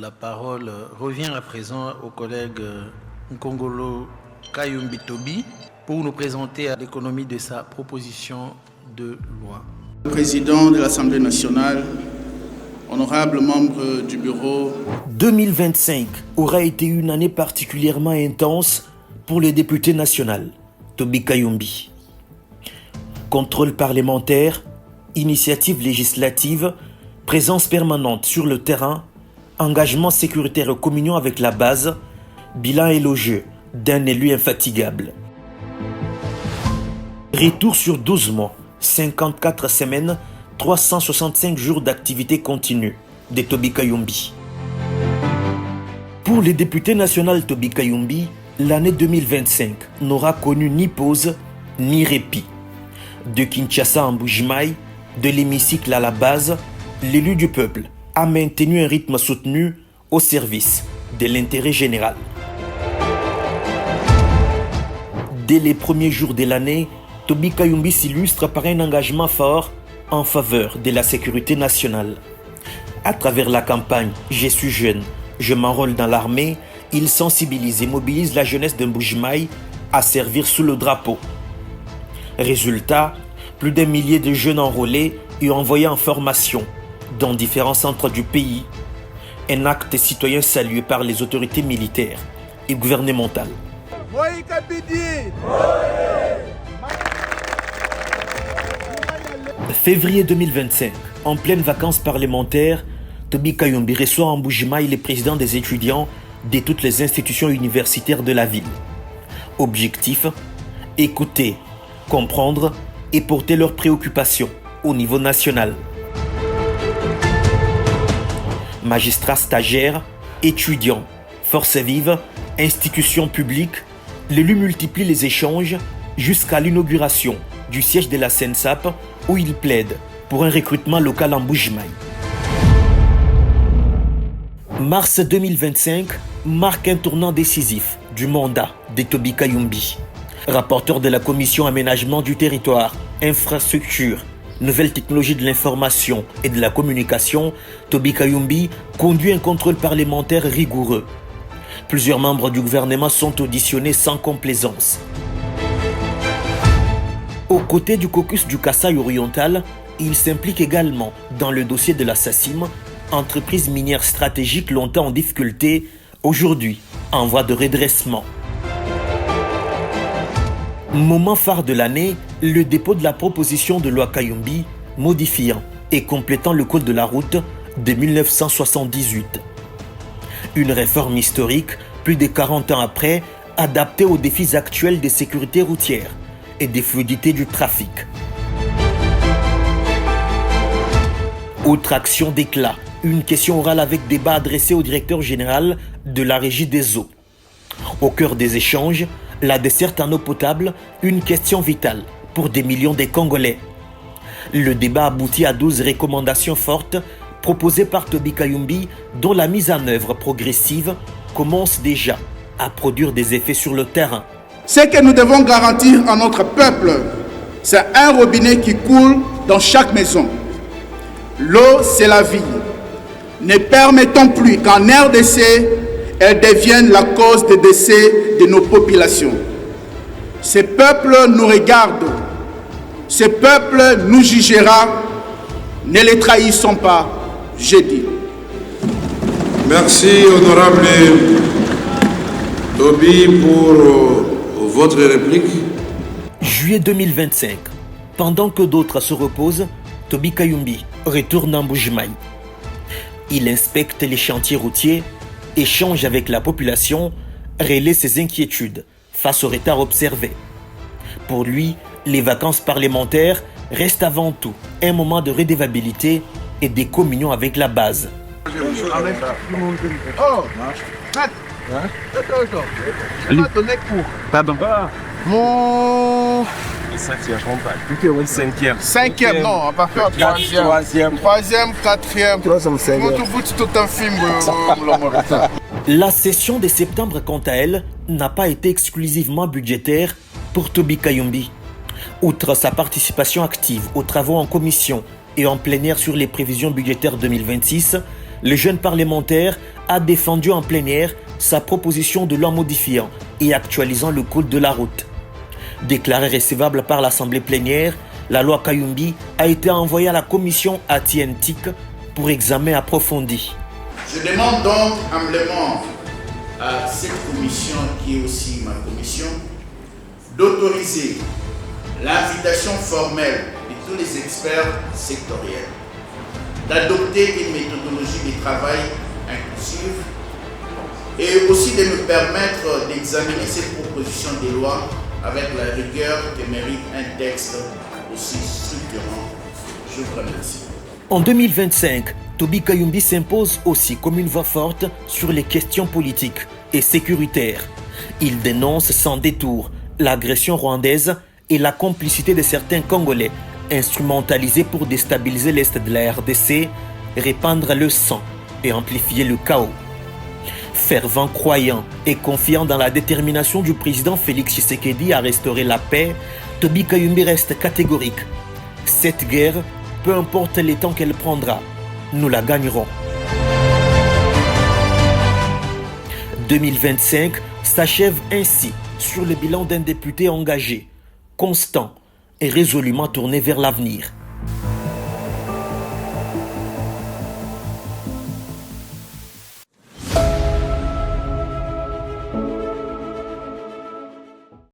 la parole revient à présent au collègue Nkongolo Kayumbi Toby pour nous présenter l'économie de sa proposition de loi. Président de l'Assemblée nationale, honorables membres du bureau. 2025 aura été une année particulièrement intense pour le député national, Toby Kayumbi. Contrôle parlementaire, initiative législative, présence permanente sur le terrain, engagement sécuritaire et communion avec la base, bilan élogieux d'un élu infatigable. Retour sur 12 mois, 54 semaines, 365 jours d'activité continue de Toby Kayumbi. Pour le député national Toby Kayumbi, l'année 2025 n'aura connu ni pause ni répit. De Kinshasa à Mbujimayi, de l'hémicycle à la base, l'élu du peuple a maintenu un rythme soutenu au service de l'intérêt général. Dès les premiers jours de l'année, Toby Kayumbi s'illustre par un engagement fort en faveur de la sécurité nationale. À travers la campagne « Je suis jeune, je m'enrôle dans l'armée », il sensibilise et mobilise la jeunesse de Mbujimayi à servir sous le drapeau. Résultat, plus d'1 millier de jeunes enrôlés et envoyés en formation dans différents centres du pays. Un acte citoyen salué par les autorités militaires et gouvernementales. Février 2025, en pleine vacances parlementaires, Toby Kayumbi reçoit en Mbujimayi les présidents des étudiants de toutes les institutions universitaires de la ville. Objectif, écouter, comprendre et porter leurs préoccupations au niveau national. Magistrats stagiaires, étudiants, forces vives, institutions publiques, l'élu multiplie les échanges jusqu'à l'inauguration du siège de la SENSAP où il plaide pour un recrutement local en Mbujimayi. Mars 2025 marque un tournant décisif du mandat de Toby Kayumbi. Rapporteur de la commission aménagement du territoire, infrastructure, nouvelles technologies de l'information et de la communication, Toby Kayumbi conduit un contrôle parlementaire rigoureux. Plusieurs membres du gouvernement sont auditionnés sans complaisance. Aux côtés du caucus du Kasaï oriental, il s'implique également dans le dossier de la SACIM, entreprise minière stratégique longtemps en difficulté, aujourd'hui en voie de redressement. Moment phare de l'année, le dépôt de la proposition de loi Kayumbi modifiant et complétant le code de la route de 1978. Une réforme historique, plus de 40 ans après, adaptée aux défis actuels de sécurité routière et des fluidités du trafic. Autre action d'éclat, une question orale avec débat adressé au directeur général de la Régie des eaux. Au cœur des échanges, la desserte en eau potable, une question vitale pour des millions de Congolais. Le débat aboutit à 12 recommandations fortes proposées par Toby Kayumbi dont la mise en œuvre progressive commence déjà à produire des effets sur le terrain. Ce que nous devons garantir à notre peuple, c'est un robinet qui coule dans chaque maison. L'eau, c'est la vie. Ne permettons plus qu'en RDC, elle devienne la cause des décès de nos populations. Ce peuple nous regarde. Ce peuple nous jugera. Ne les trahissons pas, j'ai dit. Merci, honorable Toby, pour votre réplique. Juillet 2025. Pendant que d'autres se reposent, Toby Kayumbi retourne en Mbujimayi. Il inspecte les chantiers routiers, échange avec la population, relaie ses inquiétudes face au retard observé. Pour lui, les vacances parlementaires restent avant tout un moment de redevabilité et de communion avec la base. Cinquième, non, on va pas faire troisième, quatrième. La session de septembre, quant à elle, n'a pas été exclusivement budgétaire pour Toby Kayumbi. Outre sa participation active aux travaux en commission et en plénière sur les prévisions budgétaires 2026, le jeune parlementaire a défendu en plénière sa proposition de loi modifiant et actualisant le code de la route. Déclarée recevable par l'Assemblée plénière, la loi Kayumbi a été envoyée à la commission Atientique pour examen approfondi. Je demande donc humblement à cette commission, qui est aussi ma commission, d'autoriser l'invitation formelle de tous les experts sectoriels, d'adopter une méthodologie de travail inclusive et aussi de me permettre d'examiner cette proposition de loi avec la rigueur que mérite un texte aussi structurant. Je vous remercie. En 2025, Toby Kayumbi s'impose aussi comme une voix forte sur les questions politiques et sécuritaires. Il dénonce sans détour l'agression rwandaise et la complicité de certains Congolais instrumentalisés pour déstabiliser l'Est de la RDC, répandre le sang et amplifier le chaos. Fervent croyant et confiant dans la détermination du président Félix Tshisekedi à restaurer la paix, Toby Kayumbi reste catégorique. Cette guerre, peu importe les temps qu'elle prendra, nous la gagnerons. 2025 s'achève ainsi sur le bilan d'un député engagé, constant et résolument tourné vers l'avenir.